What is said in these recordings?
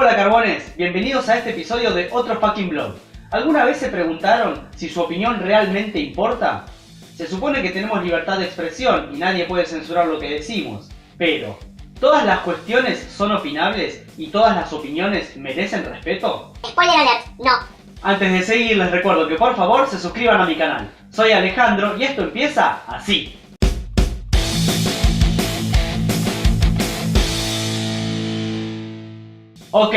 Hola Carbones, bienvenidos a este episodio de Otro Fucking Blog. ¿Alguna vez se preguntaron si su opinión realmente importa? Se supone que tenemos libertad de expresión y nadie puede censurar lo que decimos, pero ¿todas las cuestiones son opinables y todas las opiniones merecen respeto? Spoiler alert, no. Antes de seguir les recuerdo que por favor se suscriban a mi canal. Soy Alejandro y esto empieza así. Ok,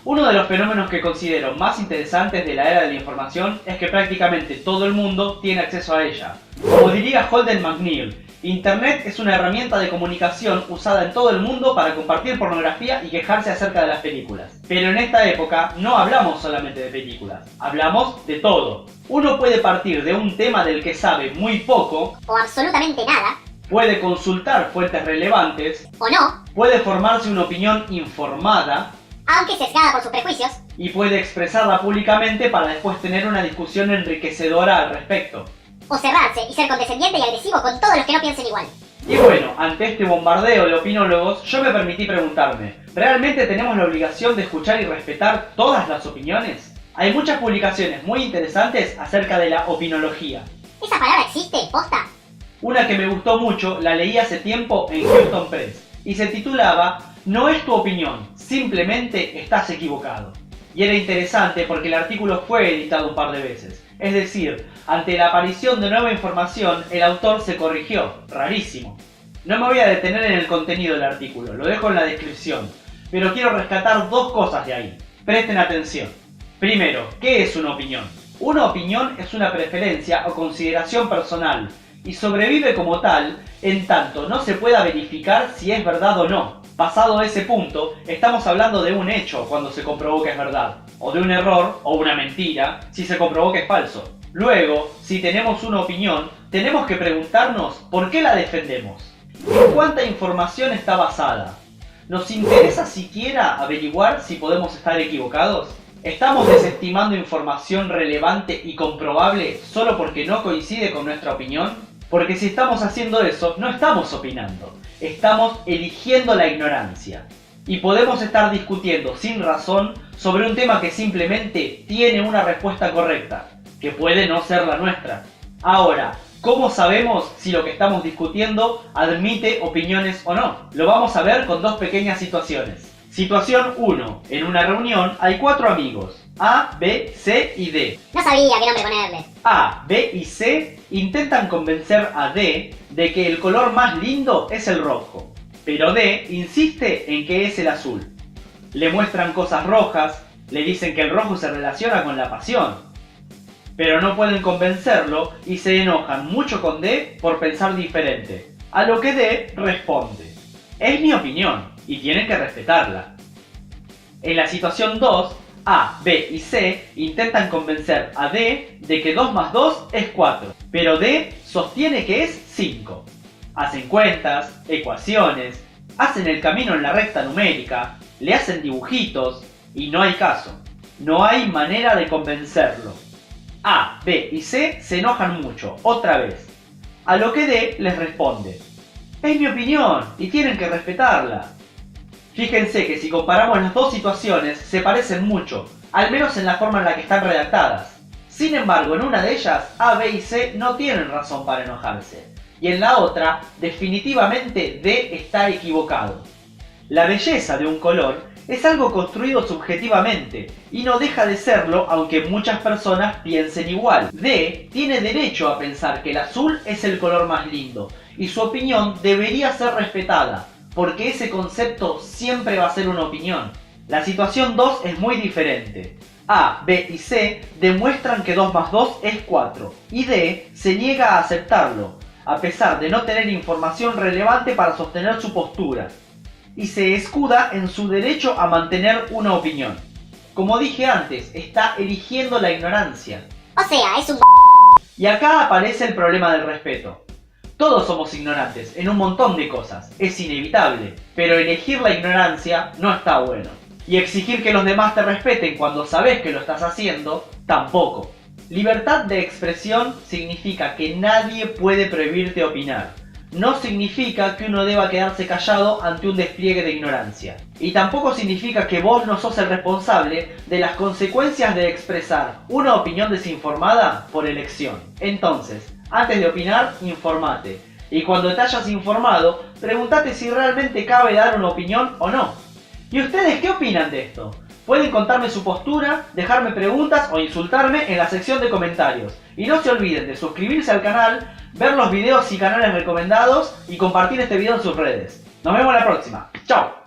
uno de los fenómenos que considero más interesantes de la era de la información es que prácticamente todo el mundo tiene acceso a ella. Como diría Holden McNeil, Internet es una herramienta de comunicación usada en todo el mundo para compartir pornografía y quejarse acerca de las películas. Pero en esta época no hablamos solamente de películas, hablamos de todo. Uno puede partir de un tema del que sabe muy poco, O absolutamente nada, puede consultar fuentes relevantes, o no, puede formarse una opinión informada, aunque sesgada por sus prejuicios, y puede expresarla públicamente para después tener una discusión enriquecedora al respecto. o cerrarse y ser condescendiente y agresivo con todos los que no piensen igual. Y bueno, ante este bombardeo de opinólogos, yo me permití preguntarme, ¿realmente tenemos la obligación de escuchar y respetar todas las opiniones? Hay muchas publicaciones muy interesantes acerca de la opinología. ¿Esa palabra existe, posta? Una que me gustó mucho, la leí hace tiempo en Houston Press, y se titulaba "No es tu opinión, simplemente estás equivocado". Y era interesante porque el artículo fue editado un par de veces. Es decir, ante la aparición de nueva información, el autor se corrigió. Rarísimo. No me voy a detener en el contenido del artículo, lo dejo en la descripción. Pero quiero rescatar dos cosas de ahí. Presten atención. Primero, ¿qué es una opinión? Una opinión es una preferencia o consideración personal, y sobrevive como tal en tanto no se pueda verificar si es verdad o no. Pasado ese punto, estamos hablando de un hecho cuando se comprobó que es verdad, o de un error o una mentira si se comprobó que es falso. Luego, si tenemos una opinión, tenemos que preguntarnos por qué la defendemos. ¿En cuánta información está basada? ¿Nos interesa siquiera averiguar si podemos estar equivocados? ¿Estamos desestimando información relevante y comprobable solo porque no coincide con nuestra opinión? Porque si estamos haciendo eso, no estamos opinando, estamos eligiendo la ignorancia. Y podemos estar discutiendo sin razón sobre un tema que simplemente tiene una respuesta correcta, que puede no ser la nuestra. Ahora, ¿cómo sabemos si lo que estamos discutiendo admite opiniones o no? Lo vamos a ver con dos pequeñas situaciones. Situación 1. En una reunión hay 4 amigos, A, B, C y D. No sabía qué nombre ponerle. A, B y C intentan convencer a D de que el color más lindo es el rojo, pero D insiste en que es el azul. Le muestran cosas rojas, le dicen que el rojo se relaciona con la pasión, pero no pueden convencerlo y se enojan mucho con D por pensar diferente. A lo que D responde: "Es mi opinión y tienen que respetarla". En la situación 2, A, B y C intentan convencer a D de que 2 más 2 es 4, pero D sostiene que es 5. Hacen cuentas, ecuaciones, hacen el camino en la recta numérica, le hacen dibujitos y no hay caso. No hay manera de convencerlo. A, B y C se enojan mucho, otra vez. A lo que D les responde: "Es mi opinión y tienen que respetarla". Fíjense que si comparamos las dos situaciones se parecen mucho, al menos en la forma en la que están redactadas. Sin embargo, en una de ellas, A, B y C no tienen razón para enojarse, y en la otra, definitivamente D está equivocado. La belleza de un color es algo construido subjetivamente, y no deja de serlo aunque muchas personas piensen igual. D tiene derecho a pensar que el azul es el color más lindo, y su opinión debería ser respetada, porque ese concepto siempre va a ser una opinión. La situación 2 es muy diferente. A, B y C demuestran que 2 más 2 es 4, y D se niega a aceptarlo, a pesar de no tener información relevante para sostener su postura, y se escuda en su derecho a mantener una opinión. Como dije antes, está eligiendo la ignorancia. O sea, es un... Y acá aparece el problema del respeto. Todos somos ignorantes en un montón de cosas, es inevitable, pero elegir la ignorancia no está bueno. Y exigir que los demás te respeten cuando sabes que lo estás haciendo, tampoco. Libertad de expresión significa que nadie puede prohibirte opinar. no significa que uno deba quedarse callado ante un despliegue de ignorancia. Y tampoco significa que vos no sos el responsable de las consecuencias de expresar una opinión desinformada por elección. Entonces, antes de opinar, informate. Y cuando te hayas informado, pregúntate si realmente cabe dar una opinión o no. ¿Y ustedes qué opinan de esto? Pueden contarme su postura, dejarme preguntas o insultarme en la sección de comentarios. Y no se olviden de suscribirse al canal, ver los videos y canales recomendados y compartir este video en sus redes. Nos vemos la próxima. ¡Chao!